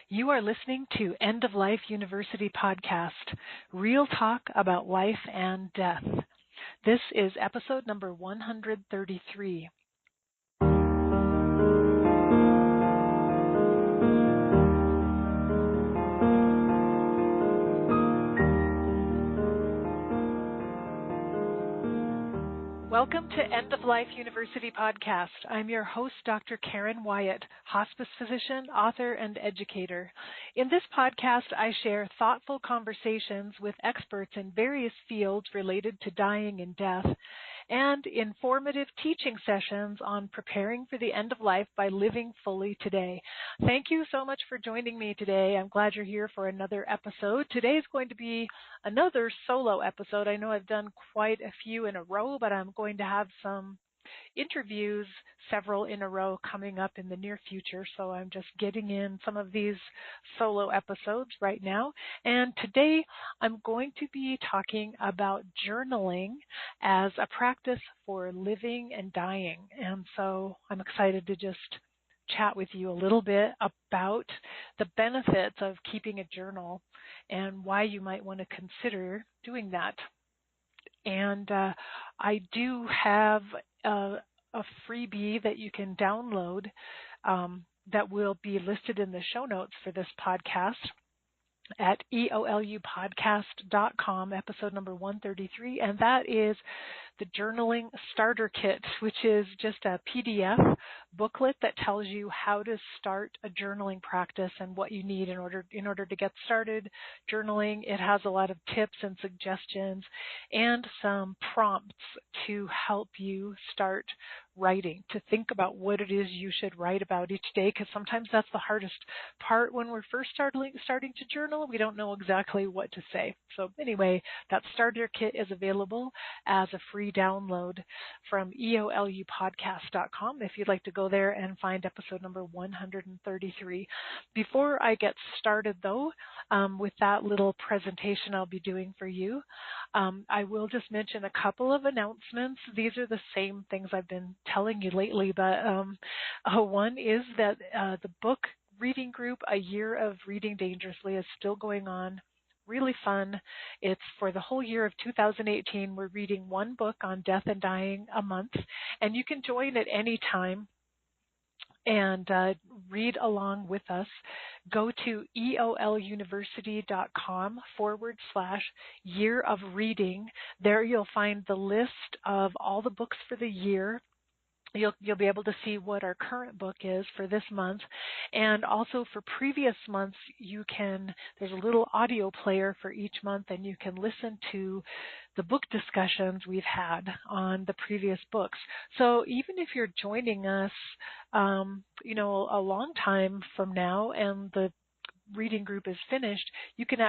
You are listening to End of Life University podcast, real talk about life and death. This is episode number 133. Welcome to End of Life University podcast. I'm your host, Dr. Karen Wyatt, hospice physician, author, and educator. In this podcast, I share thoughtful conversations with experts in various fields related to dying and death, and informative teaching sessions on preparing for the end of life by living fully today. Thank you so much for joining me today. I'm glad you're here for another episode. Today is going to be another solo episode. I know I've done quite a few in a row, but I'm going to have some interviews, several in a row, coming up in the near future. So I'm just getting in some of these solo episodes right now. And today I'm going to be talking about journaling as a practice for living and dying. And so I'm excited to just chat with you a little bit about the benefits of keeping a journal and why you might want to consider doing that. And I do have a freebie that you can download that will be listed in the show notes for this podcast at eolupodcast.com, episode number 133, and that is the Journaling Starter Kit, which is just a PDF booklet that tells you how to start a journaling practice and what you need in order to get started journaling. It has a lot of tips and suggestions and some prompts to help you start writing, to think about what it is you should write about each day, because sometimes that's the hardest part when we're first starting to journal. We don't know exactly what to say. So anyway, that starter kit is available as a free download from eolupodcast.com if you'd like to go there and find episode number 133. Before I get started, though, with that little presentation I'll be doing for you, I will just mention a couple of announcements. These are the same things I've been telling you lately, but one is that the book reading group, A Year of Reading Dangerously, is still going on. Really fun. It's for the whole year of 2018. We're reading one book on death and dying a month, and you can join at any time and read along with us. Go to eoluniversity.com/year of reading. There you'll find the list of all the books for the year. You'll be able to see what our current book is for this month, and also for previous months there's a little audio player for each month, and you can listen to the book discussions we've had on the previous books. So even if you're joining us a long time from now and the reading group is finished, you can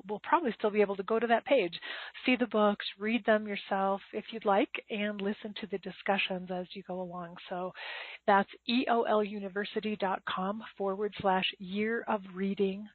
will probably still be able to go to that page, see the books, read them yourself if you'd like, and listen to the discussions as you go along. So that's eoluniversity.com/year of reading.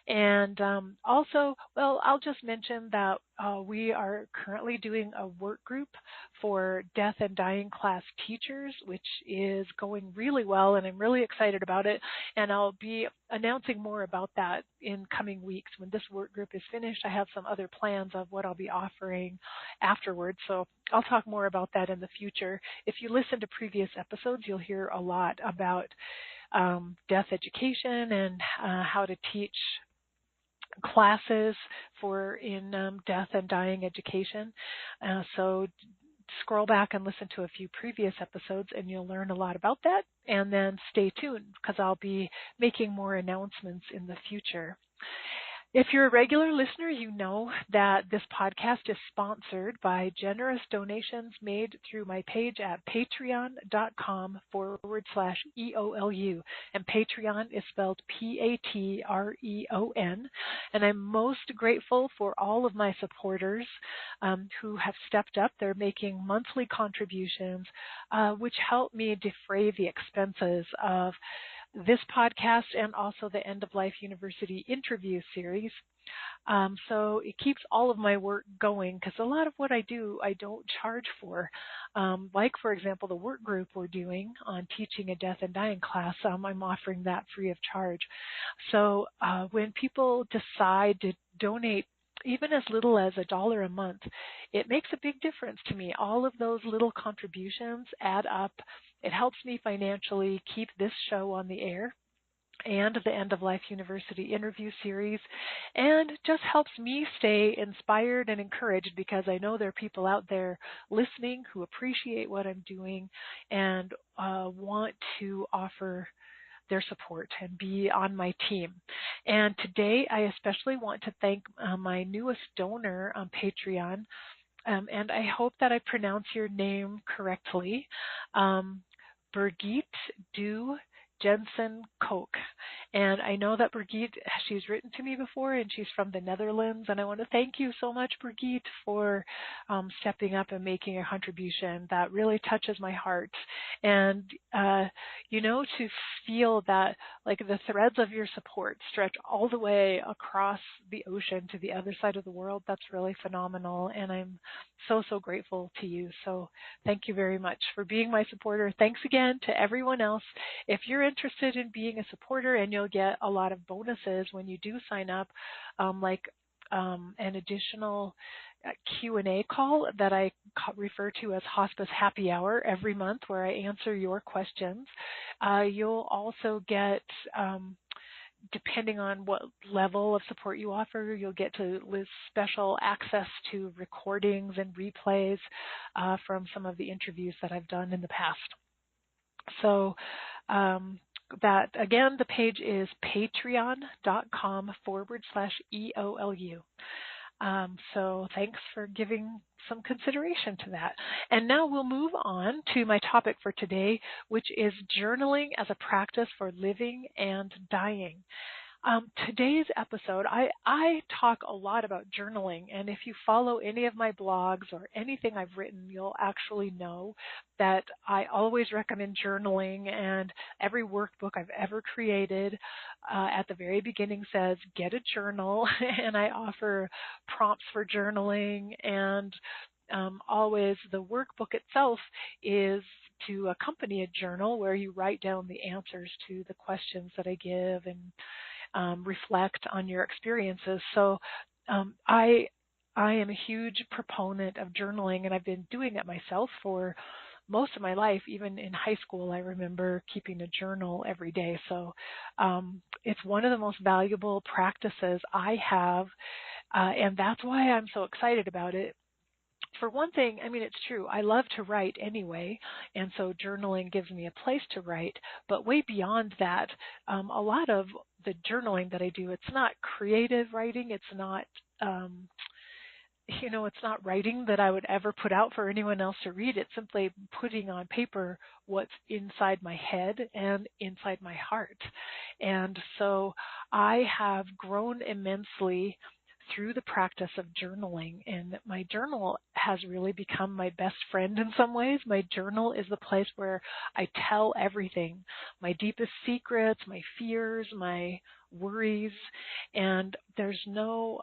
And also, I'll just mention that we are currently doing a work group for death and dying class teachers, which is going really well, and I'm really excited about it. And I'll be announcing more about that in coming weeks. When this work group is finished, I have some other plans of what I'll be offering afterwards. So I'll talk more about that in the future. If you listen to previous episodes, you'll hear a lot about death education and how to teach classes in death and dying education. So scroll back and listen to a few previous episodes and you'll learn a lot about that. And then stay tuned because I'll be making more announcements in the future. If you're a regular listener, you know that this podcast is sponsored by generous donations made through my page at patreon.com/EOLU. And Patreon is spelled Patreon. And I'm most grateful for all of my supporters who have stepped up. They're making monthly contributions, which help me defray the expenses of this podcast and also the End of Life University interview series. So it keeps all of my work going because a lot of what I do, I don't charge for. Like, for example, the work group we're doing on teaching a death and dying class, I'm offering that free of charge. So when people decide to donate even as little as $1 a month, it makes a big difference to me. All of those little contributions add up. It helps me financially keep this show on the air and the End of Life University interview series, and just helps me stay inspired and encouraged because I know there are people out there listening who appreciate what I'm doing and want to offer their support and be on my team. And today I especially want to thank my newest donor on Patreon, and I hope that I pronounce your name correctly, Birgit Du Jensen Koch. And I know that Birgit, she's written to me before, and she's from the Netherlands, and I want to thank you so much, Birgit, for stepping up and making a contribution that really touches my heart. And, to feel that, like, the threads of your support stretch all the way across the ocean to the other side of the world, that's really phenomenal, and I'm so, so grateful to you. So thank you very much for being my supporter. Thanks again to everyone else. If you're interested in being a supporter, and you'll get a lot of bonuses when you do sign up, like an additional Q&A call that I refer to as Hospice Happy Hour every month, where I answer your questions. You'll also get, depending on what level of support you offer, you'll get to special access to recordings and replays from some of the interviews that I've done in the past. So that, again, the page is patreon.com/EOLU. So thanks for giving some consideration to that. And now we'll move on to my topic for today, which is journaling as a practice for living and dying. Today's episode, I talk a lot about journaling, and if you follow any of my blogs or anything I've written, you'll actually know that I always recommend journaling, and every workbook I've ever created at the very beginning says, get a journal, and I offer prompts for journaling, and always the workbook itself is to accompany a journal where you write down the answers to the questions that I give and reflect on your experiences. So I am a huge proponent of journaling, and I've been doing it myself for most of my life. Even in high school, I remember keeping a journal every day. So it's one of the most valuable practices I have, and that's why I'm so excited about it. For one thing, I mean, it's true. I love to write anyway, and so journaling gives me a place to write. But way beyond that, a lot of the journaling that I do, it's not creative writing. It's not, it's not writing that I would ever put out for anyone else to read. It's simply putting on paper what's inside my head and inside my heart. And so I have grown immensely through the practice of journaling, and my journal has really become my best friend in some ways. My journal is the place where I tell everything, my deepest secrets, my fears, my worries, and there's no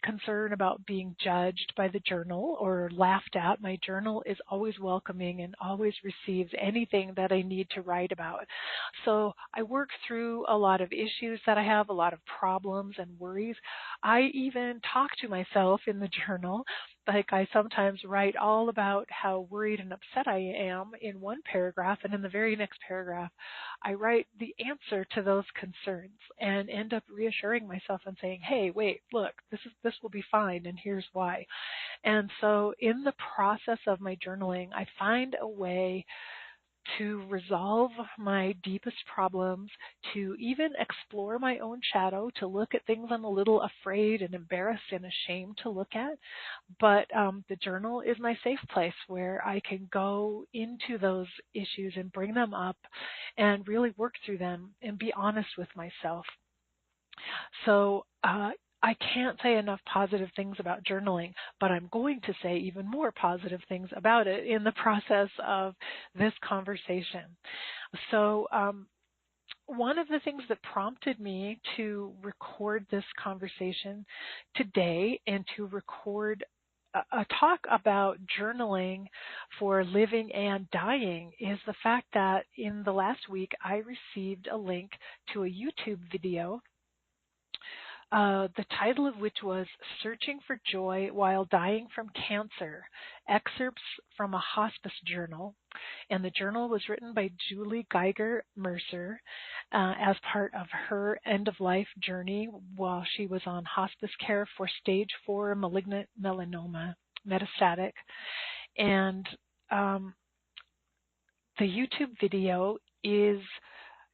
concern about being judged by the journal or laughed at. My journal is always welcoming and always receives anything that I need to write about. So I work through a lot of issues that I have, a lot of problems and worries. I even talk to myself in the journal. Like, I sometimes write all about how worried and upset I am in one paragraph, and in the very next paragraph, I write the answer to those concerns and end up reassuring myself and saying, hey, wait, look, this will be fine, and here's why. And so in the process of my journaling, I find a way to resolve my deepest problems, to even explore my own shadow, to look at things I'm a little afraid and embarrassed and ashamed to look at. But the journal is my safe place where I can go into those issues and bring them up and really work through them and be honest with myself. So I can't say enough positive things about journaling, but I'm going to say even more positive things about it in the process of this conversation. So one of the things that prompted me to record this conversation today and to record a talk about journaling for living and dying is the fact that in the last week I received a link to a YouTube video, the title of which was Searching for Joy While Dying from Cancer, excerpts from a Hospice Journal. And the journal was written by Julie Geiger Mercer as part of her end-of-life journey while she was on hospice care for stage 4 malignant melanoma, metastatic. And the YouTube video is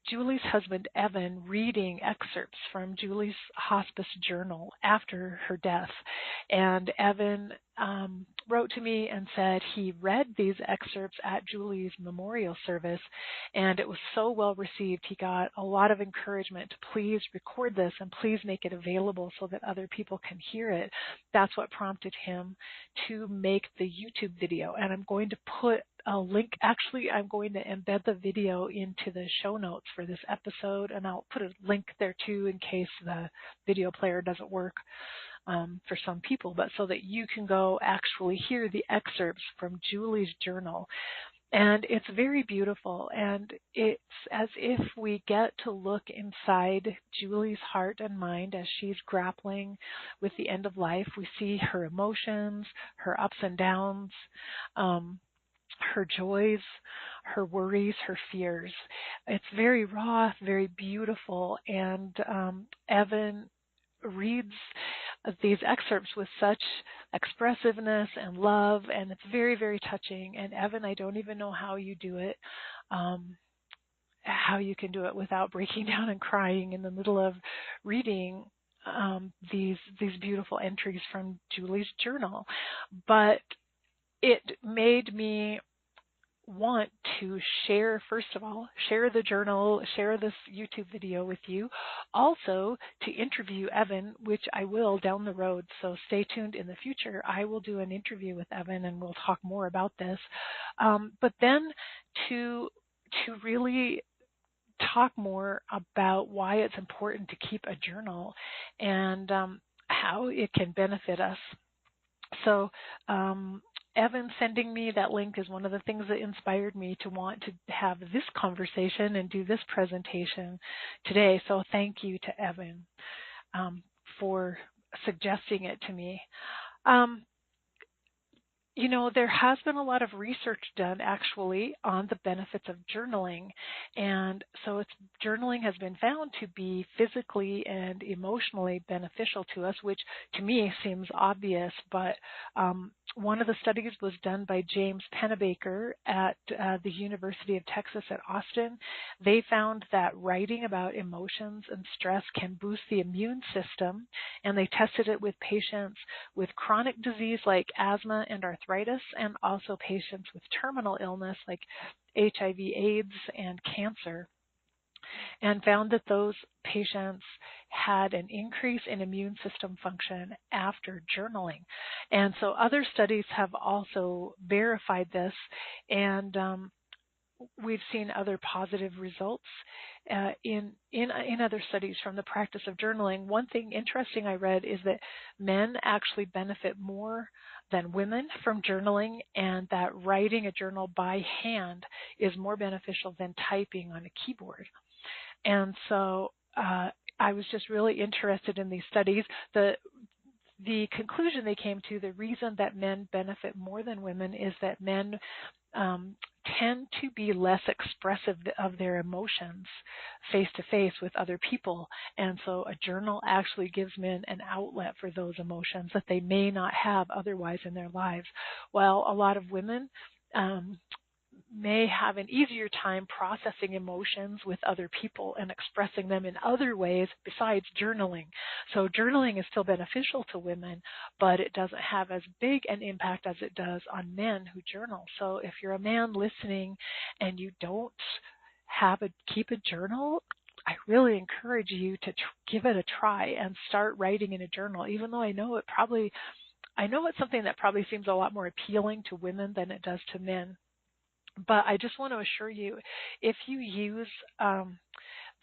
Julie's husband, Evan, reading excerpts from Julie's hospice journal after her death. And Evan wrote to me and said he read these excerpts at Julie's memorial service, and it was so well received. He got a lot of encouragement to please record this and please make it available so that other people can hear it. That's what prompted him to make the YouTube video. And I'm going to put a link. Actually, I'm going to embed the video into the show notes for this episode, and I'll put a link there too in case the video player doesn't work for some people, but so that you can go actually hear the excerpts from Julie's journal. And it's very beautiful, and it's as if we get to look inside Julie's heart and mind as she's grappling with the end of life. We see her emotions, her ups and downs, her joys, her worries, her fears. It's very raw, very beautiful, and Evan reads these excerpts with such expressiveness and love, and it's very, very touching. And Evan, I don't even know how you do it, how you can do it without breaking down and crying in the middle of reading these beautiful entries from Julie's journal. But it made me want to share, first of all, share the journal, share this YouTube video with you. Also, to interview Evan, which I will down the road. So stay tuned in the future. I will do an interview with Evan and we'll talk more about this. But then to really talk more about why it's important to keep a journal and how it can benefit us. So Evan sending me that link is one of the things that inspired me to want to have this conversation and do this presentation today. So thank you to Evan for suggesting it to me. You know, there has been a lot of research done actually on the benefits of journaling. And so journaling has been found to be physically and emotionally beneficial to us, which to me seems obvious. But one of the studies was done by James Pennebaker at the University of Texas at Austin. They found that writing about emotions and stress can boost the immune system. And they tested it with patients with chronic disease like asthma and arthritis, and also patients with terminal illness like HIV/AIDS and cancer, and found that those patients had an increase in immune system function after journaling. And so other studies have also verified this, and we've seen other positive results in other studies from the practice of journaling. One thing interesting I read is that men actually benefit more than women from journaling, and that writing a journal by hand is more beneficial than typing on a keyboard. And so I was just really interested in these studies. The conclusion they came to, the reason that men benefit more than women is that men tend to be less expressive of their emotions face-to-face with other people. And so a journal actually gives men an outlet for those emotions that they may not have otherwise in their lives. While a lot of women may have an easier time processing emotions with other people and expressing them in other ways besides journaling. So journaling is still beneficial to women, but it doesn't have as big an impact as it does on men who journal. So if you're a man listening and you don't keep a journal, I really encourage you to give it a try and start writing in a journal, even though I know it's something that probably seems a lot more appealing to women than it does to men. But I just want to assure you, if you use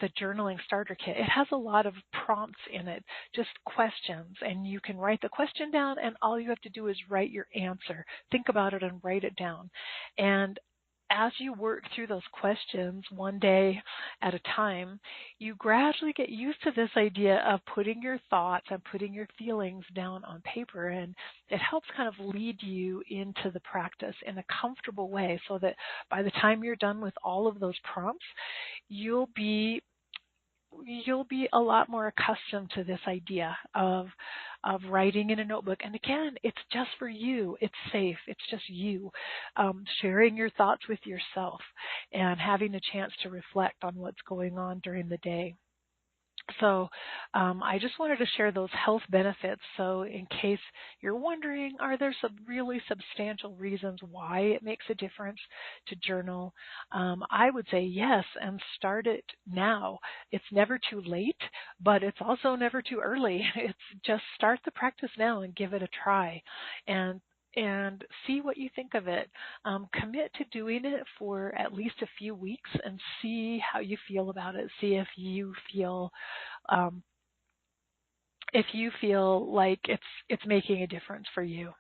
the journaling starter kit. It has a lot of prompts in it, just questions, and you can write the question down, and all you have to do is write your answer. Think about it and write it down. And as you work through those questions one day at a time, you gradually get used to this idea of putting your thoughts and putting your feelings down on paper, and it helps kind of lead you into the practice in a comfortable way so that by the time you're done with all of those prompts, you'll be a lot more accustomed to this idea of writing in a notebook. And again, it's just for you. It's safe. It's just you sharing your thoughts with yourself and having a chance to reflect on what's going on during the day. So I just wanted to share those health benefits. So in case you're wondering, are there some really substantial reasons why it makes a difference to journal? I would say yes, and start it now. It's never too late, but it's also never too early. It's just start the practice now and give it a try. And see what you think of it. Commit to doing it for at least a few weeks and see how you feel about it. See if you feel like it's making a difference for you.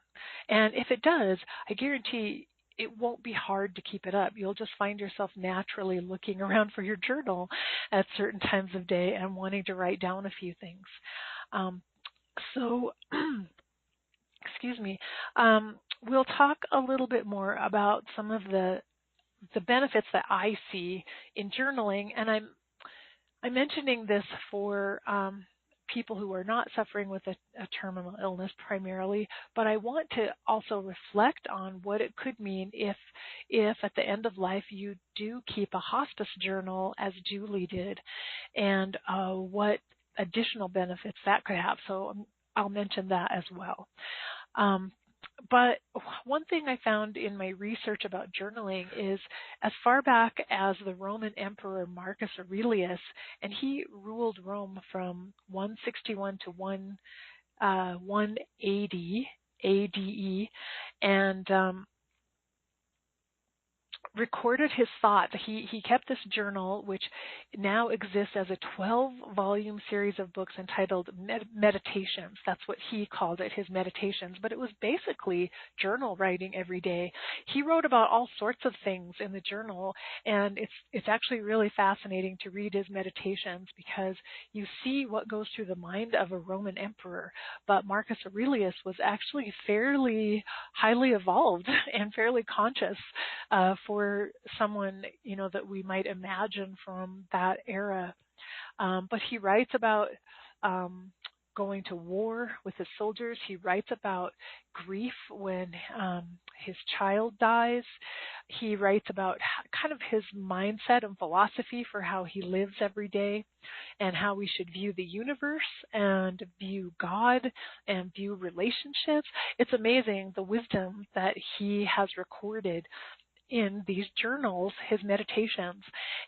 And if it does, I guarantee it won't be hard to keep it up. You'll just find yourself naturally looking around for your journal at certain times of day and wanting to write down a few things. Excuse me. We'll talk a little bit more about some of the benefits that I see in journaling, and I'm mentioning this for people who are not suffering with a terminal illness primarily, but I want to also reflect on what it could mean if at the end of life you do keep a hospice journal as Julie did, and what additional benefits that could have. So I'll mention that as well. But one thing I found in my research about journaling is as far back as the Roman Emperor Marcus Aurelius, and he ruled Rome from 161 to 180 ADE, and recorded his thoughts. He kept this journal, which now exists as a 12-volume series of books entitled Meditations. That's what he called it, his meditations. But it was basically journal writing every day. He wrote about all sorts of things in the journal, and it's actually really fascinating to read his meditations because you see what goes through the mind of a Roman emperor. But Marcus Aurelius was actually fairly highly evolved and fairly conscious for someone, that we might imagine from that era. But he writes about going to war with his soldiers. He writes about grief when his child dies. He writes about kind of his mindset and philosophy for how he lives every day and how we should view the universe and view God and view relationships. It's amazing the wisdom that he has recorded in these journals, his meditations.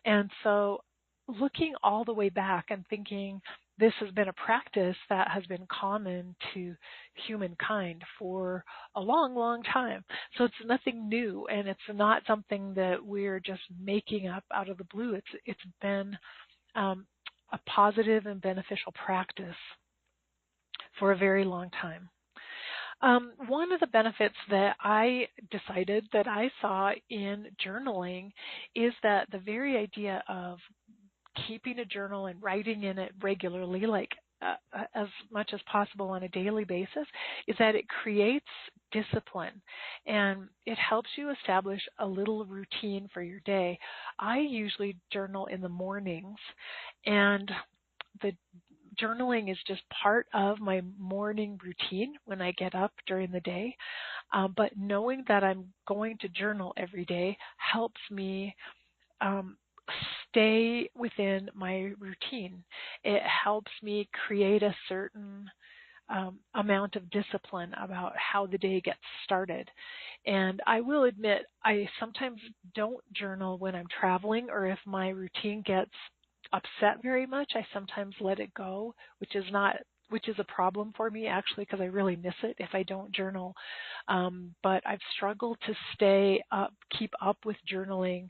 And so looking all the way back and thinking this has been a practice that has been common to humankind for a long, long time. So it's nothing new, and it's not something that we're just making up out of the blue. It's been a positive and beneficial practice for a very long time. One of the benefits that I decided that I saw in journaling is that the very idea of keeping a journal and writing in it regularly, like as much as possible on a daily basis, is that it creates discipline and it helps you establish a little routine for your day. I usually journal in the mornings, and the journaling is just part of my morning routine when I get up during the day. But knowing that I'm going to journal every day helps me stay within my routine. It helps me create a certain amount of discipline about how the day gets started. And I will admit, I sometimes don't journal when I'm traveling, or if my routine gets upset very much, I sometimes let it go, which is a problem for me actually, because I really miss it if I don't journal. But I've struggled to keep up with journaling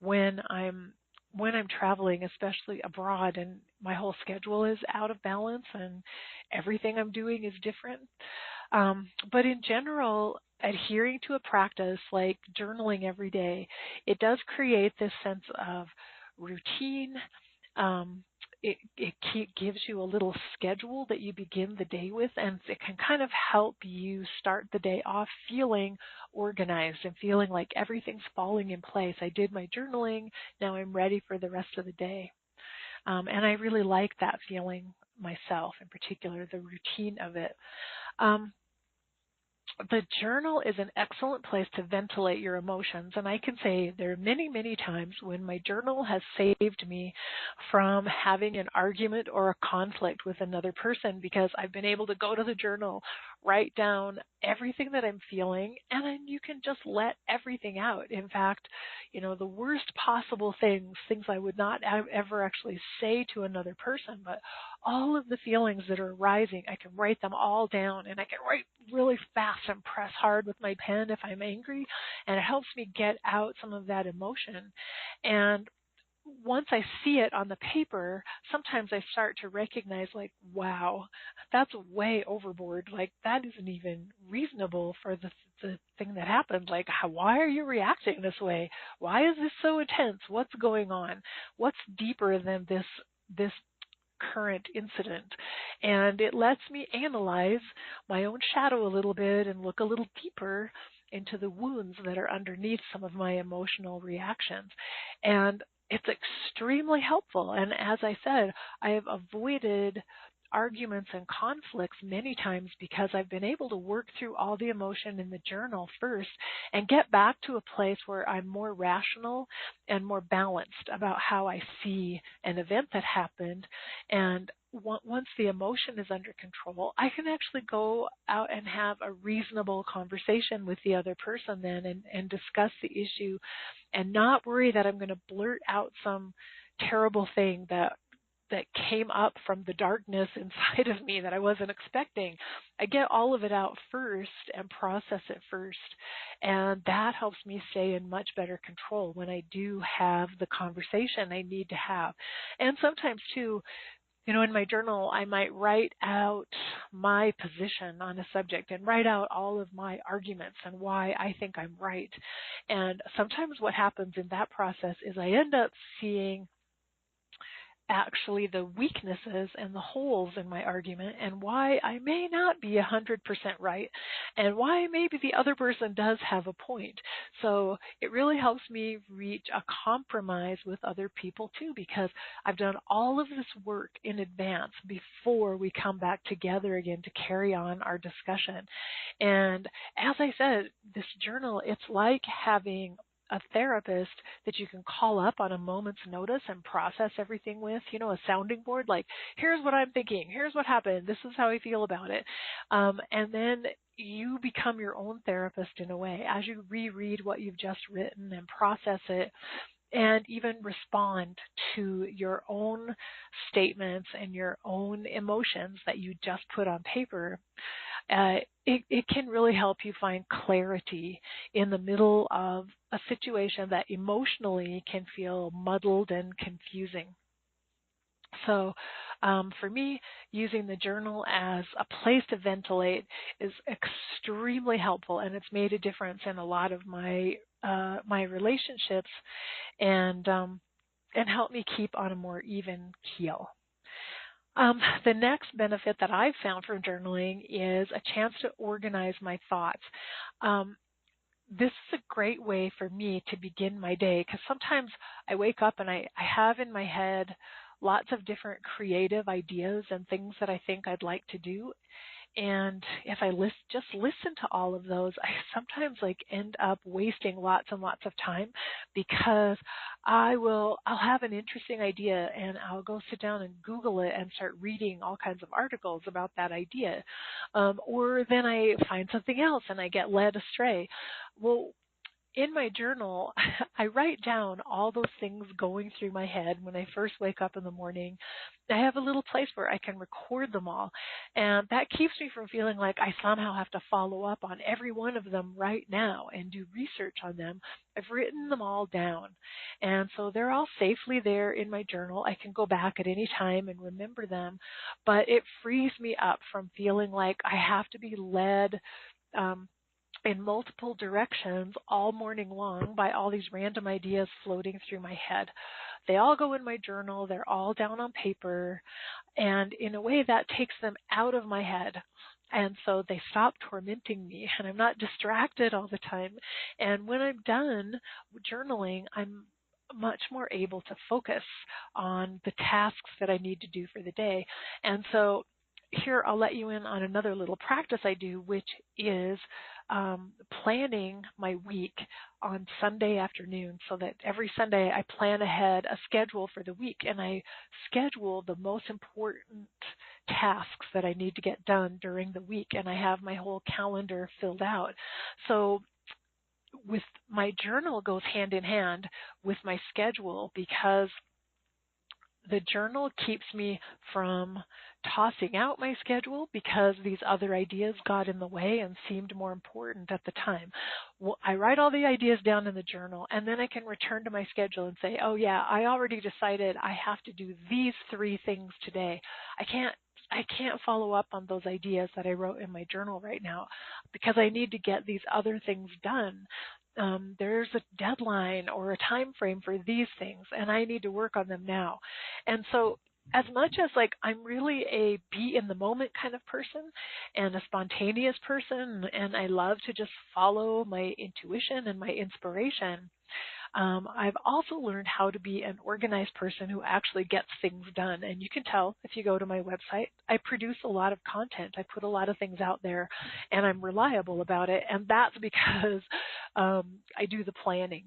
when I'm when I'm traveling, especially abroad, and my whole schedule is out of balance and everything I'm doing is different. But in general, adhering to a practice like journaling every day, it does create this sense of routine. Um, it gives you a little schedule that you begin the day with, and it can kind of help you start the day off feeling organized and feeling like everything's falling in place. I did my journaling, now I'm ready for the rest of the day. And I really like that feeling myself, in particular, the routine of it. Um, the journal is an excellent place to ventilate your emotions, and I can say there are many, many times when my journal has saved me from having an argument or a conflict with another person, because I've been able to go to the journal, write down everything that I'm feeling, and then you can just let everything out. In fact, the worst possible things I would not ever actually say to another person, but all of the feelings that are arising, I can write them all down, and I can write really fast and press hard with my pen if I'm angry, and it helps me get out some of that emotion. And once I see it on the paper, sometimes I start to recognize, like, wow, that's way overboard. Like, that isn't even reasonable for the thing that happened. Like, why are you reacting this way? Why is this so intense? What's going on? What's deeper than this current incident? And it lets me analyze my own shadow a little bit and look a little deeper into the wounds that are underneath some of my emotional reactions. And it's extremely helpful. And as I said, I have avoided arguments and conflicts many times because I've been able to work through all the emotion in the journal first and get back to a place where I'm more rational and more balanced about how I see an event that happened. And once the emotion is under control, I can actually go out and have a reasonable conversation with the other person then and discuss the issue and not worry that I'm going to blurt out some terrible thing that came up from the darkness inside of me that I wasn't expecting. I get all of it out first and process it first. And that helps me stay in much better control when I do have the conversation I need to have. And sometimes too, in my journal, I might write out my position on a subject and write out all of my arguments and why I think I'm right. And sometimes what happens in that process is I end up seeing actually the weaknesses and the holes in my argument and why I may not be 100% right and why maybe the other person does have a point. So it really helps me reach a compromise with other people too, because I've done all of this work in advance before we come back together again to carry on our discussion. And as I said, this journal, it's like having a therapist that you can call up on a moment's notice and process everything with, a sounding board, like, here's what I'm thinking, here's what happened, this is how I feel about it. And then you become your own therapist in a way as you reread what you've just written and process it and even respond to your own statements and your own emotions that you just put on paper. It can really help you find clarity in the middle of a situation that emotionally can feel muddled and confusing. So for me, using the journal as a place to ventilate is extremely helpful, and it's made a difference in a lot of my relationships and helped me keep on a more even keel. The next benefit that I've found from journaling is a chance to organize my thoughts. This is a great way for me to begin my day, because sometimes I wake up and I have in my head lots of different creative ideas and things that I think I'd like to do. And if I just listen to all of those, I sometimes end up wasting lots and lots of time, because I'll have an interesting idea and I'll go sit down and Google it and start reading all kinds of articles about that idea. Or then I find something else and I get led astray. Well, in my journal, I write down all those things going through my head when I first wake up in the morning. I have a little place where I can record them all. And that keeps me from feeling like I somehow have to follow up on every one of them right now and do research on them. I've written them all down. And so they're all safely there in my journal. I can go back at any time and remember them. But it frees me up from feeling like I have to be led in multiple directions all morning long by all these random ideas floating through my head. They all go in my journal. They're all down on paper. And in a way that takes them out of my head. And so they stop tormenting me and I'm not distracted all the time. And when I'm done journaling, I'm much more able to focus on the tasks that I need to do for the day. And so here I'll let you in on another little practice I do, which is planning my week on Sunday afternoon, so that every Sunday I plan ahead a schedule for the week, and I schedule the most important tasks that I need to get done during the week, and I have my whole calendar filled out. So with my journal goes hand in hand with my schedule, because the journal keeps me from tossing out my schedule because these other ideas got in the way and seemed more important at the time. Well, I write all the ideas down in the journal, and then I can return to my schedule and say, oh yeah, I already decided I have to do these 3 things today. I can't follow up on those ideas that I wrote in my journal right now because I need to get these other things done. There's a deadline or a time frame for these things, and I need to work on them now. And so as much as like I'm really a be in the moment kind of person and a spontaneous person, and I love to just follow my intuition and my inspiration, I've also learned how to be an organized person who actually gets things done. And you can tell if you go to my website, I produce a lot of content. I put a lot of things out there, and I'm reliable about it. And that's because I do the planning.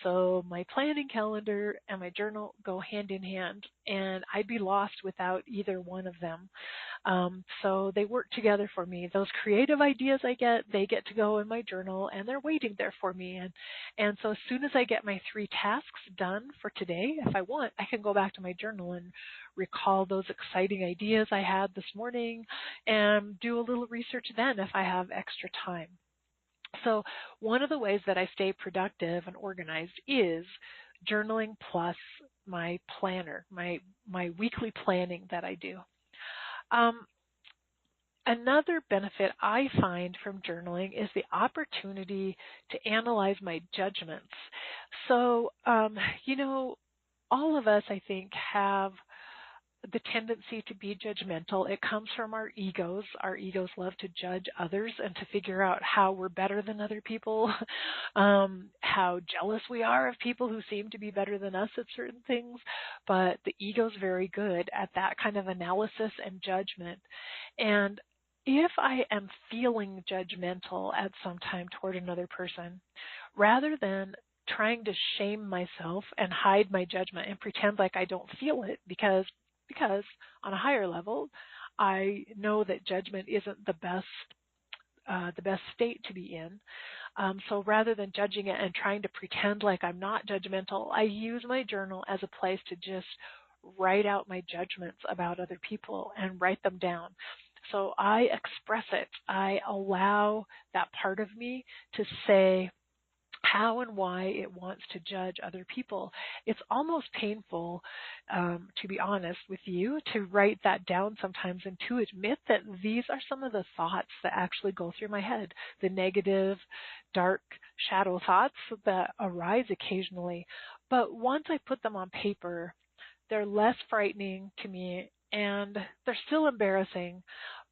So my planning calendar and my journal go hand in hand, and I'd be lost without either one of them. So they work together for me. Those creative ideas I get, they get to go in my journal, and they're waiting there for me. And so as soon as I get my 3 tasks done for today, if I want, I can go back to my journal and recall those exciting ideas I had this morning and do a little research then if I have extra time. So one of the ways that I stay productive and organized is journaling plus my planner, my weekly planning that I do. Another benefit I find from journaling is the opportunity to analyze my judgments. So, all of us, I think, have the tendency to be judgmental. It comes from our egos. Our egos love to judge others and to figure out how we're better than other people, how jealous we are of people who seem to be better than us at certain things. But the ego's very good at that kind of analysis and judgment. And if I am feeling judgmental at some time toward another person, rather than trying to shame myself and hide my judgment and pretend like I don't feel it because on a higher level, I know that judgment isn't the best state to be in. So rather than judging it and trying to pretend like I'm not judgmental, I use my journal as a place to just write out my judgments about other people and write them down. So I express it. I allow that part of me to say how and why it wants to judge other people. It's almost painful, to be honest with you, to write that down sometimes and to admit that these are some of the thoughts that actually go through my head, the negative, dark shadow thoughts that arise occasionally. But once I put them on paper, they're less frightening to me, and they're still embarrassing,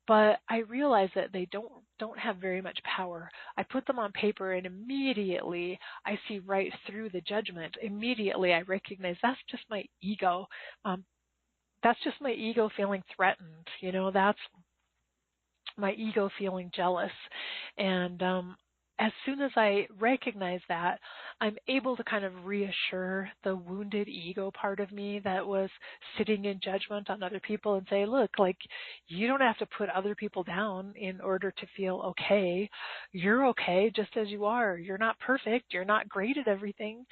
but I realize that they don't have very much power. I put them on paper, and immediately I see right through the judgment. Immediately I recognize that's just my ego. That's just my ego feeling threatened. That's my ego feeling jealous. And as soon as I recognize that, I'm able to kind of reassure the wounded ego part of me that was sitting in judgment on other people and say, look, like, you don't have to put other people down in order to feel okay. You're okay just as you are. You're not perfect. You're not great at everything,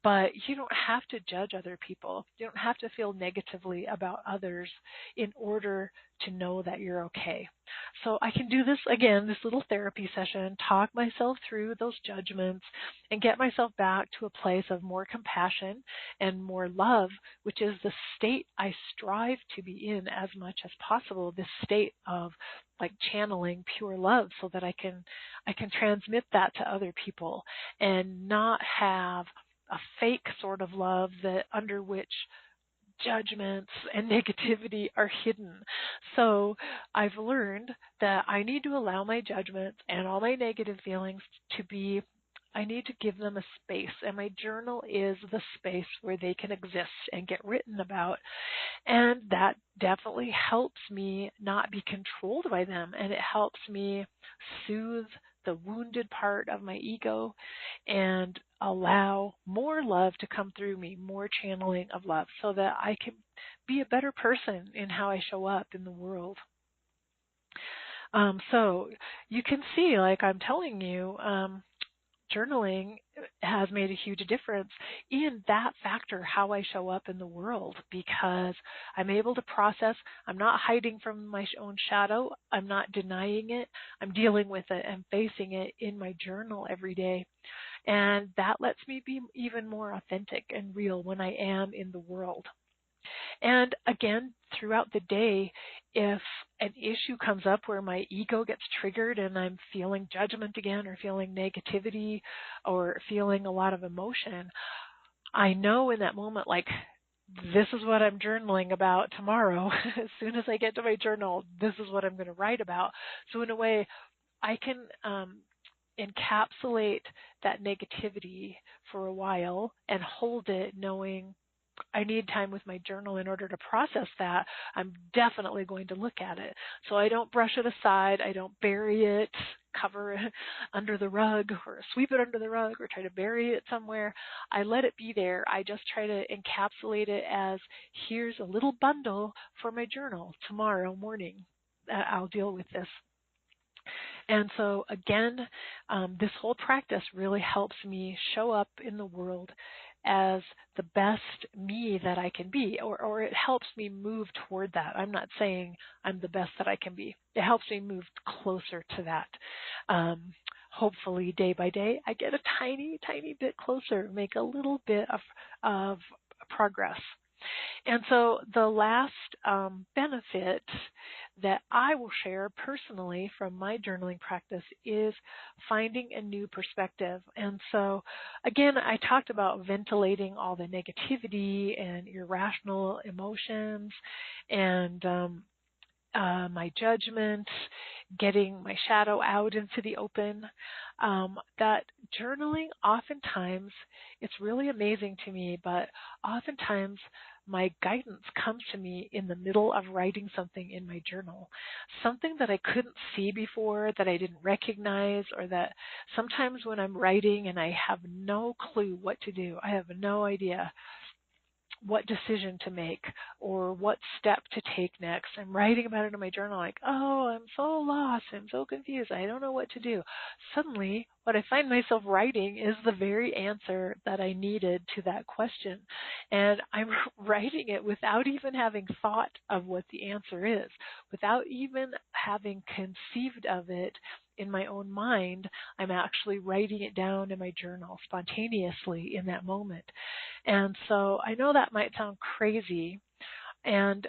but you don't have to judge other people. You don't have to feel negatively about others in order to know that you're okay. So I can do this again, this little therapy session, talk myself through those judgments and get myself back to a place of more compassion and more love, which is the state I strive to be in as much as possible, this state of like channeling pure love so that I can transmit that to other people and not have a fake sort of love that under which judgments and negativity are hidden. So I've learned that I need to allow my judgments and all my negative feelings to be, I need to give them a space. And my journal is the space where they can exist and get written about. And that definitely helps me not be controlled by them. And it helps me soothe the wounded part of my ego and allow more love to come through me, more channeling of love so that I can be a better person in how I show up in the world. So you can see, like I'm telling you, journaling has made a huge difference in that factor, how I show up in the world, because I'm able to process. I'm not hiding from my own shadow. I'm not denying it. I'm dealing with it and facing it in my journal every day. And that lets me be even more authentic and real when I am in the world. And again, throughout the day, if an issue comes up where my ego gets triggered and I'm feeling judgment again or feeling negativity or feeling a lot of emotion, I know in that moment, like, this is what I'm journaling about tomorrow. As soon as I get to my journal, this is what I'm going to write about. So in a way, I can encapsulate that negativity for a while and hold it knowing I need time with my journal in order to process that. I'm definitely going to look at it. So I don't brush it aside. I don't bury it, cover it under the rug or sweep it under the rug or try to bury it somewhere. I let it be there. I just try to encapsulate it as here's a little bundle for my journal tomorrow morning. I'll deal with this. And so again, this whole practice really helps me show up in the world as the best me that I can be, or it helps me move toward that. I'm not saying I'm the best that I can be. It helps me move closer to that. Hopefully, day by day, I get a tiny, tiny bit closer, make a little bit of progress. And so the last benefit that I will share personally from my journaling practice is finding a new perspective. And so, again, I talked about ventilating all the negativity and irrational emotions and my judgment, getting my shadow out into the open. That journaling oftentimes, it's really amazing to me, but oftentimes my guidance comes to me in the middle of writing something in my journal, something that I couldn't see before, that I didn't recognize, or that sometimes when I'm writing and I have no clue what to do, I have no idea what decision to make or what step to take next. I'm writing about it in my journal like, oh, I'm so lost. I'm so confused. I don't know what to do. Suddenly, what I find myself writing is the very answer that I needed to that question. And I'm writing it without even having thought of what the answer is, without even having conceived of it in my own mind. I'm actually writing it down in my journal spontaneously in that moment. And so I know that might sound crazy, and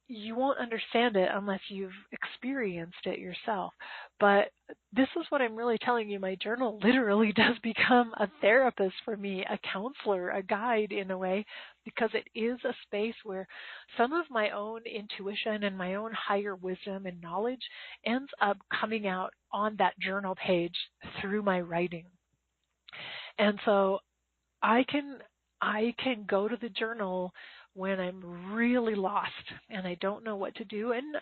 you won't understand it unless you've experienced it yourself. But this is what I'm really telling you. My journal literally does become a therapist for me, a counselor, a guide in a way, because it is a space where some of my own intuition and my own higher wisdom and knowledge ends up coming out on that journal page through my writing. And so I can go to the journal when I'm really lost and I don't know what to do. And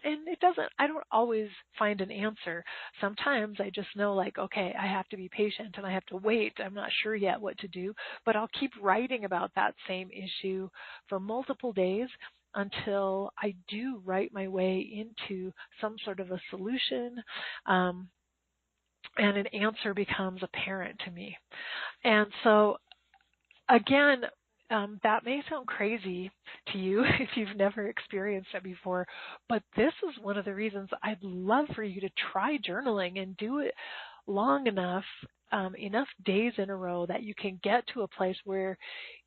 I don't always find an answer. Sometimes I just know, like, okay, I have to be patient and I have to wait. I'm not sure yet what to do, but I'll keep writing about that same issue for multiple days until I do write my way into some sort of a solution, and an answer becomes apparent to me. And so, again, that may sound crazy to you if you've never experienced it before, but this is one of the reasons I'd love for you to try journaling and do it long enough, enough days in a row that you can get to a place where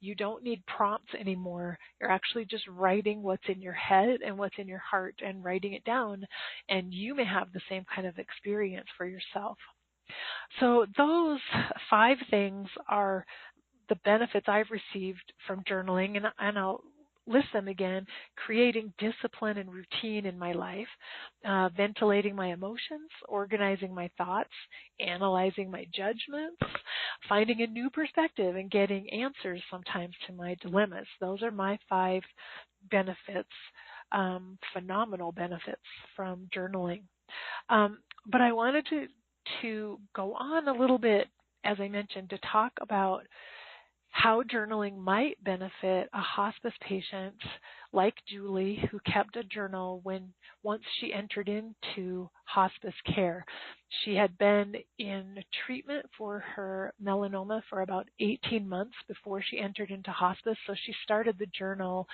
you don't need prompts anymore. You're actually just writing what's in your head and what's in your heart and writing it down, and you may have the same kind of experience for yourself. So those 5 things are the benefits I've received from journaling, and I'll list them again: creating discipline and routine in my life, ventilating my emotions, organizing my thoughts, analyzing my judgments, finding a new perspective, and getting answers sometimes to my dilemmas. Those are my 5 benefits, phenomenal benefits from journaling. But I wanted to go on a little bit, as I mentioned, to talk about how journaling might benefit a hospice patient like Julie, who kept a journal once she entered into hospice care. She had been in treatment for her melanoma for about 18 months before she entered into hospice, so she started the journal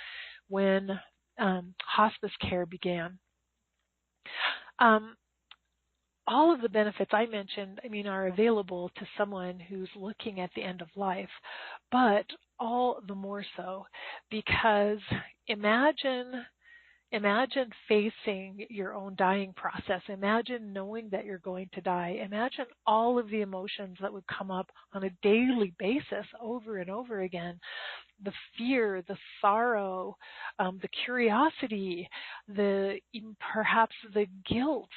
when hospice care began. All of the benefits I mentioned, are available to someone who's looking at the end of life, but all the more so because imagine facing your own dying process. Imagine knowing that you're going to die. Imagine all of the emotions that would come up on a daily basis over and over again. The fear, the sorrow, the curiosity, perhaps the guilt,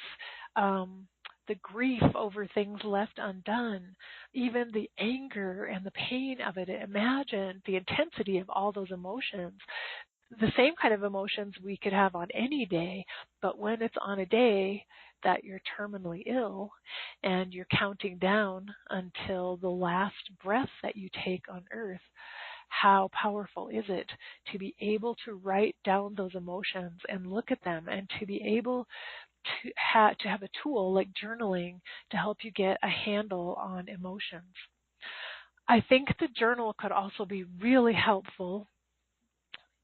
the grief over things left undone, even the anger and the pain of it. Imagine the intensity of all those emotions. The same kind of emotions we could have on any day, but when it's on a day that you're terminally ill and you're counting down until the last breath that you take on earth, how powerful is it to be able to write down those emotions and look at them, and to be able to have a tool like journaling to help you get a handle on emotions. I think the journal could also be really helpful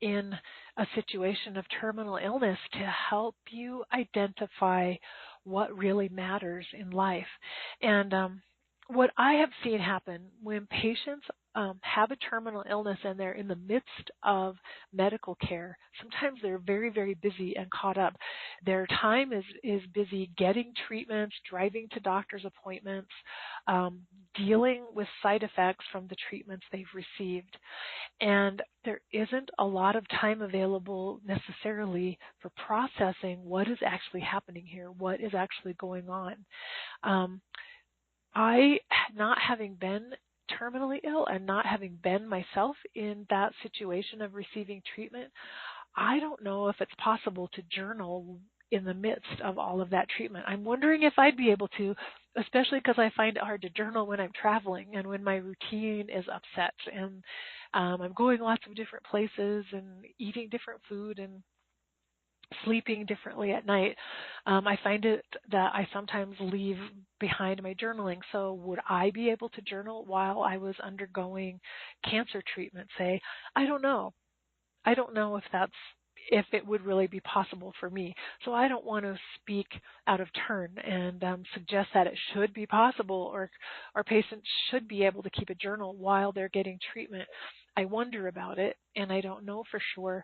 in a situation of terminal illness to help you identify what really matters in life. And what I have seen happen when patients have a terminal illness and they're in the midst of medical care, sometimes they're very, very busy and caught up. Their time is busy getting treatments, driving to doctor's appointments, dealing with side effects from the treatments they've received. And there isn't a lot of time available necessarily for processing what is actually happening here, what is actually going on. I, not having been terminally ill and not having been myself in that situation of receiving treatment, I don't know if it's possible to journal in the midst of all of that treatment. I'm wondering if I'd be able to, especially because I find it hard to journal when I'm traveling and when my routine is upset and I'm going lots of different places and eating different food and sleeping differently at night. I find it that I sometimes leave behind my journaling. So would I be able to journal while I was undergoing cancer treatment, say? I don't know. I don't know if it would really be possible for me. So I don't want to speak out of turn and suggest that it should be possible or patients should be able to keep a journal while they're getting treatment. I wonder about it, and I don't know for sure.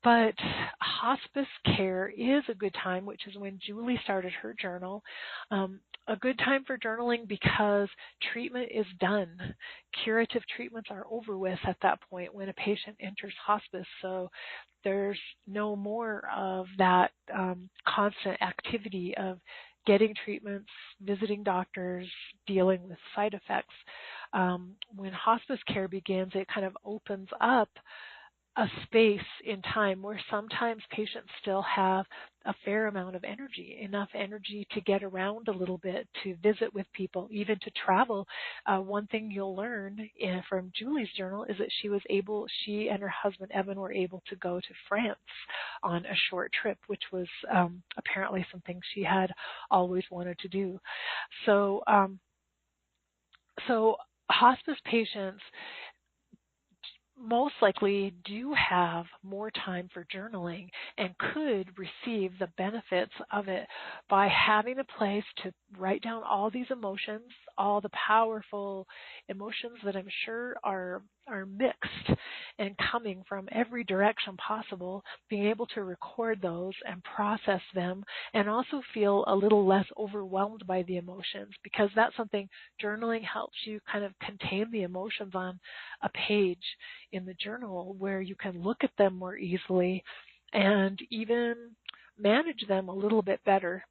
But hospice care is a good time, which is when Julie started her journal. A good time for journaling because treatment is done. Curative treatments are over with at that point when a patient enters hospice. So there's no more of that constant activity of getting treatments, visiting doctors, dealing with side effects. When hospice care begins, it kind of opens up a space in time where sometimes patients still have a fair amount of energy, enough energy to get around a little bit, to visit with people, even to travel. One thing you'll learn from Julie's journal is that she and her husband Evan were able to go to France on a short trip, which was apparently something she had always wanted to do. So, so hospice patients most likely do have more time for journaling and could receive the benefits of it by having a place to write down all these emotions, all the powerful emotions that I'm sure are mixed and coming from every direction possible, being able to record those and process them and also feel a little less overwhelmed by the emotions, because that's something journaling helps you kind of contain the emotions on a page in the journal where you can look at them more easily and even manage them a little bit better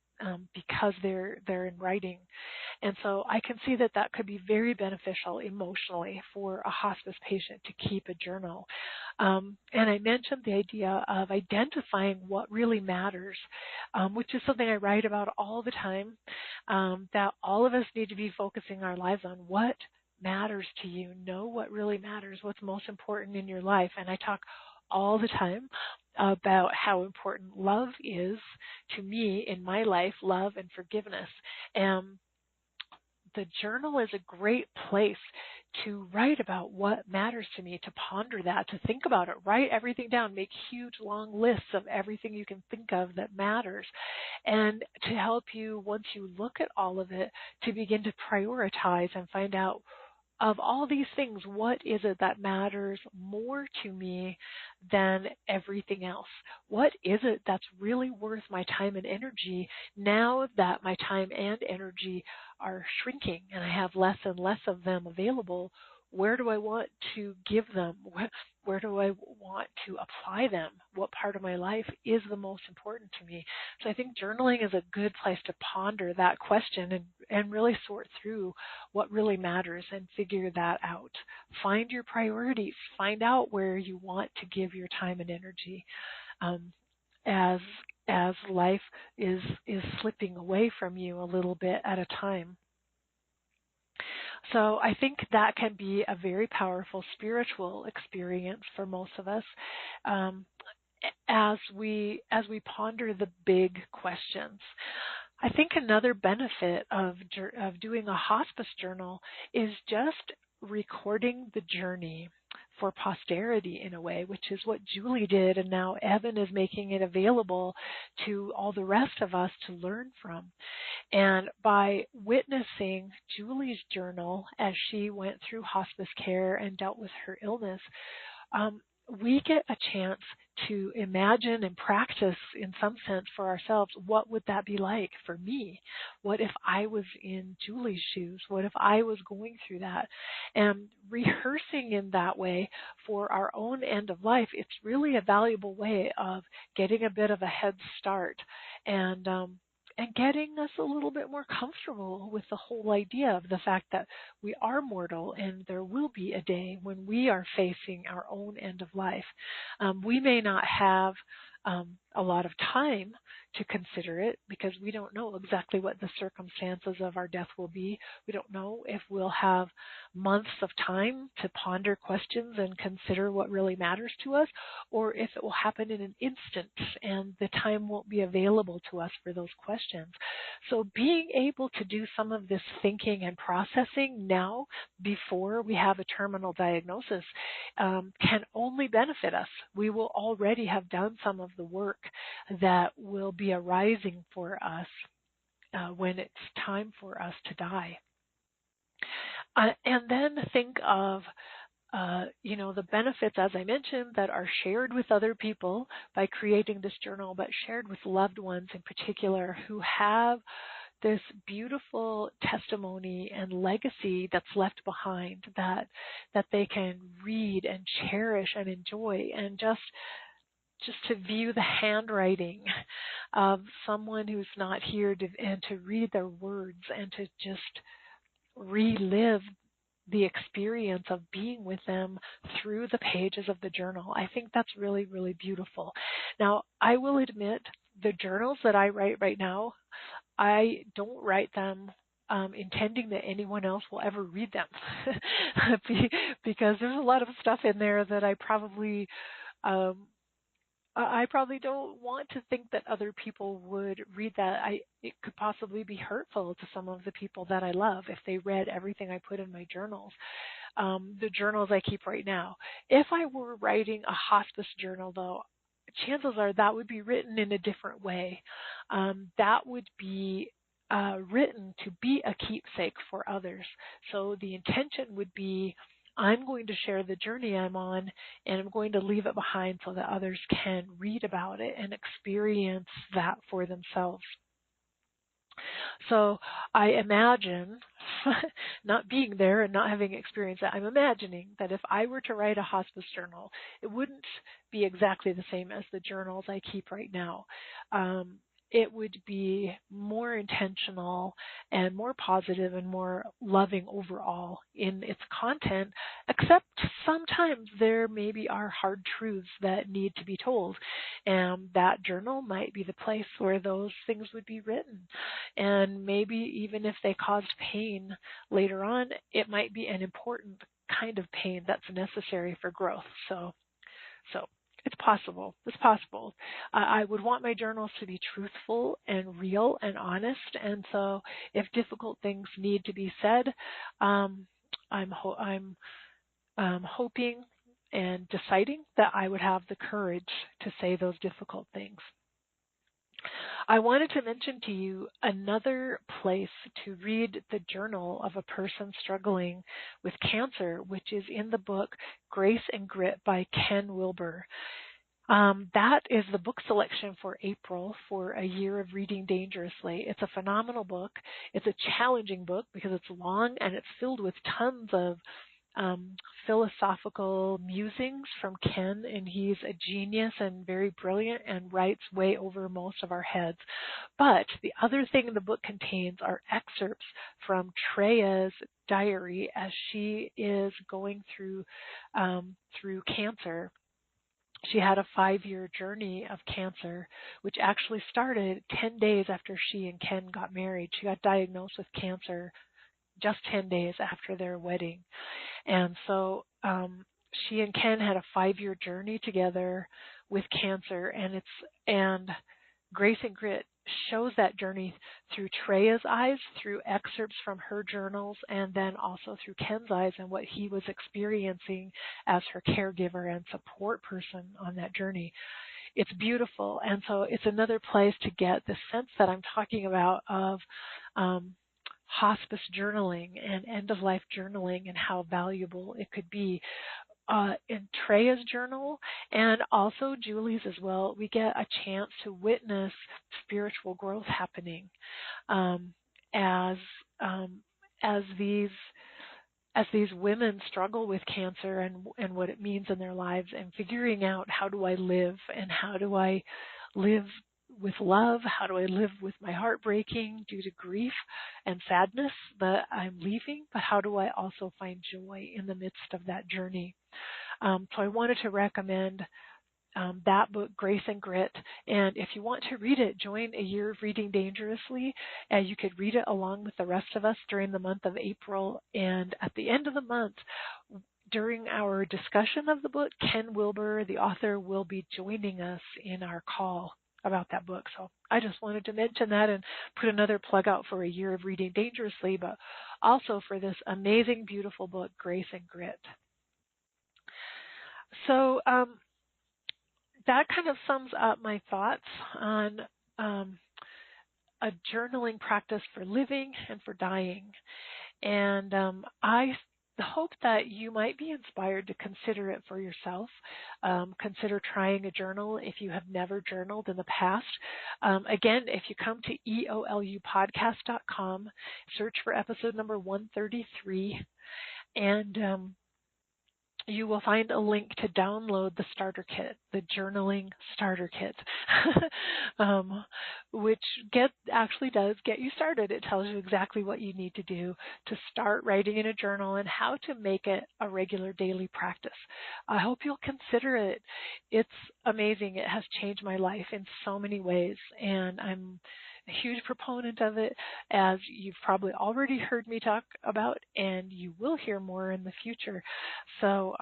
because they're in writing. And so I can see that that could be very beneficial emotionally for a hospice patient to keep a journal. And I mentioned the idea of identifying what really matters, which is something I write about all the time, that all of us need to be focusing our lives on what matters to you. Know what really matters, what's most important in your life. And I talk all the time about how important love is to me in my life, love and forgiveness. And the journal is a great place to write about what matters to me, to ponder that, to think about it, write everything down, make huge long lists of everything you can think of that matters, and to help you, once you look at all of it, to begin to prioritize and find out, of all these things, what is it that matters more to me than everything else? What is it that's really worth my time and energy now that my time and energy are shrinking and I have less and less of them available? Where do I want to give them? Where do I want to apply them? What part of my life is the most important to me? So I think journaling is a good place to ponder that question and really sort through what really matters and figure that out. Find your priorities. Find out where you want to give your time and energy as life is slipping away from you a little bit at a time. So I think that can be a very powerful spiritual experience for most of us as we ponder the big questions. I think another benefit of doing a hospice journal is just recording the journey for posterity in a way, which is what Julie did, and now Evan is making it available to all the rest of us to learn from. And by witnessing Julie's journal as she went through hospice care and dealt with her illness, we get a chance to imagine and practice in some sense for ourselves, what would that be like for me? What if I was in Julie's shoes? What if I was going through that? And rehearsing in that way for our own end of life, it's really a valuable way of getting a bit of a head start and getting us a little bit more comfortable with the whole idea of the fact that we are mortal and there will be a day when we are facing our own end of life. We may not have a lot of time to consider it because we don't know exactly what the circumstances of our death will be. We don't know if we'll have months of time to ponder questions and consider what really matters to us, or if it will happen in an instant and the time won't be available to us for those questions. So being able to do some of this thinking and processing now before we have a terminal diagnosis can only benefit us. We will already have done some of the work that will be arising for us when it's time for us to die. And then think of the benefits, as I mentioned, that are shared with other people by creating this journal, but shared with loved ones in particular who have this beautiful testimony and legacy that's left behind that they can read and cherish and enjoy, and just to view the handwriting of someone who's not here and to read their words and to just relive the experience of being with them through the pages of the journal. I think that's really, really beautiful. Now, I will admit the journals that I write right now, I don't write them intending that anyone else will ever read them because there's a lot of stuff in there that um, I probably don't want to think that other people would read that. It could possibly be hurtful to some of the people that I love if they read everything I put in my journals. The journals I keep right now. If I were writing a hospice journal, though, chances are that would be written in a different way. That would be written to be a keepsake for others. So the intention would be, I'm going to share the journey I'm on, and I'm going to leave it behind so that others can read about it and experience that for themselves. So I imagine, not being there and not having experienced it, I'm imagining that if I were to write a hospice journal, it wouldn't be exactly the same as the journals I keep right now. It would be more intentional and more positive and more loving overall in its content, except sometimes there maybe are hard truths that need to be told. And that journal might be the place where those things would be written. And maybe even if they caused pain later on, it might be an important kind of pain that's necessary for growth. So it's possible. It's possible. I would want my journals to be truthful and real and honest. And so if difficult things need to be said, I'm hoping and deciding that I would have the courage to say those difficult things. I wanted to mention to you another place to read the journal of a person struggling with cancer, which is in the book Grace and Grit by Ken Wilber. That is the book selection for April for A Year of Reading Dangerously. It's a phenomenal book. It's a challenging book because it's long and it's filled with tons of philosophical musings from Ken, and he's a genius and very brilliant and writes way over most of our heads. But the other thing the book contains are excerpts from Treya's diary as she is going through cancer. She had a 5-year journey of cancer, which actually started 10 days after she and Ken got married. She got diagnosed with cancer just 10 days after their wedding. And so she and Ken had a 5-year journey together with cancer, and Grace and Grit shows that journey through Treya's eyes, through excerpts from her journals, and then also through Ken's eyes and what he was experiencing as her caregiver and support person on that journey. It's beautiful, and so it's another place to get the sense that I'm talking about of hospice journaling and end-of-life journaling and how valuable it could be. In Treya's journal and also Julie's as well, we get a chance to witness spiritual growth happening as these women struggle with cancer and what it means in their lives, and figuring out, how do I live, and how do I live with love? How do I live with my heart breaking due to grief and sadness that I'm leaving? But how do I also find joy in the midst of that journey? So I wanted to recommend that book, Grace and Grit. And if you want to read it, join A Year of Reading Dangerously. You could read it along with the rest of us during the month of April. And at the end of the month, during our discussion of the book, Ken Wilber, the author, will be joining us in our call about that book. So I just wanted to mention that and put another plug out for A Year of Reading Dangerously, but also for this amazing, beautiful book, Grace and Grit. So that kind of sums up my thoughts on a journaling practice for living and for dying. And I hope that you might be inspired to consider it for yourself. Consider trying a journal if you have never journaled in the past. Again, if you come to eolupodcast.com, search for episode number 133, and you will find a link to download the starter kit, the journaling starter kit. which actually does get you started. It tells you exactly what you need to do to start writing in a journal and how to make it a regular daily practice. I hope you'll consider it. It's amazing. It has changed my life in so many ways, and I'm a huge proponent of it, as you've probably already heard me talk about, and you will hear more in the future. So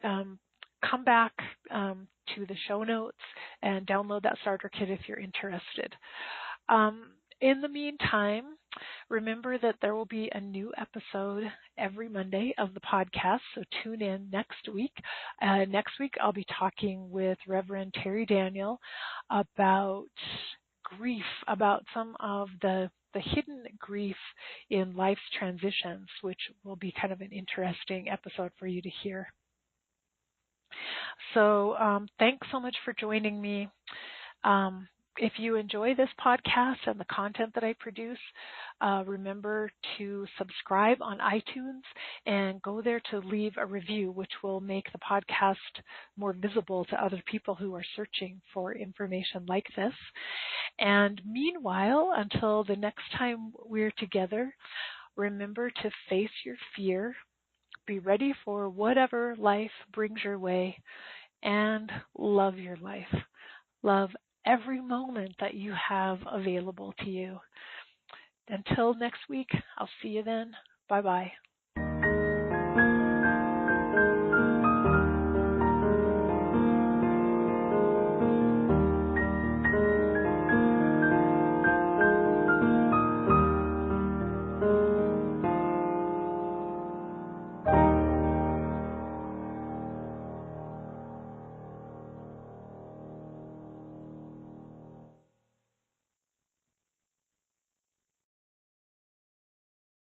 come back to the show notes and download that starter kit if you're interested. In the meantime, remember that there will be a new episode every Monday of the podcast, so tune in next week. Next week, I'll be talking with Reverend Terry Daniel about grief, about some of the hidden grief in life's transitions, which will be kind of an interesting episode for you to hear. So thanks so much for joining me. If you enjoy this podcast and the content that I produce, remember to subscribe on iTunes and go there to leave a review, which will make the podcast more visible to other people who are searching for information like this. And meanwhile, until the next time we're together, remember to face your fear, be ready for whatever life brings your way, and love your life. Love every moment that you have available to you. Until next week, I'll see you then. Bye-bye.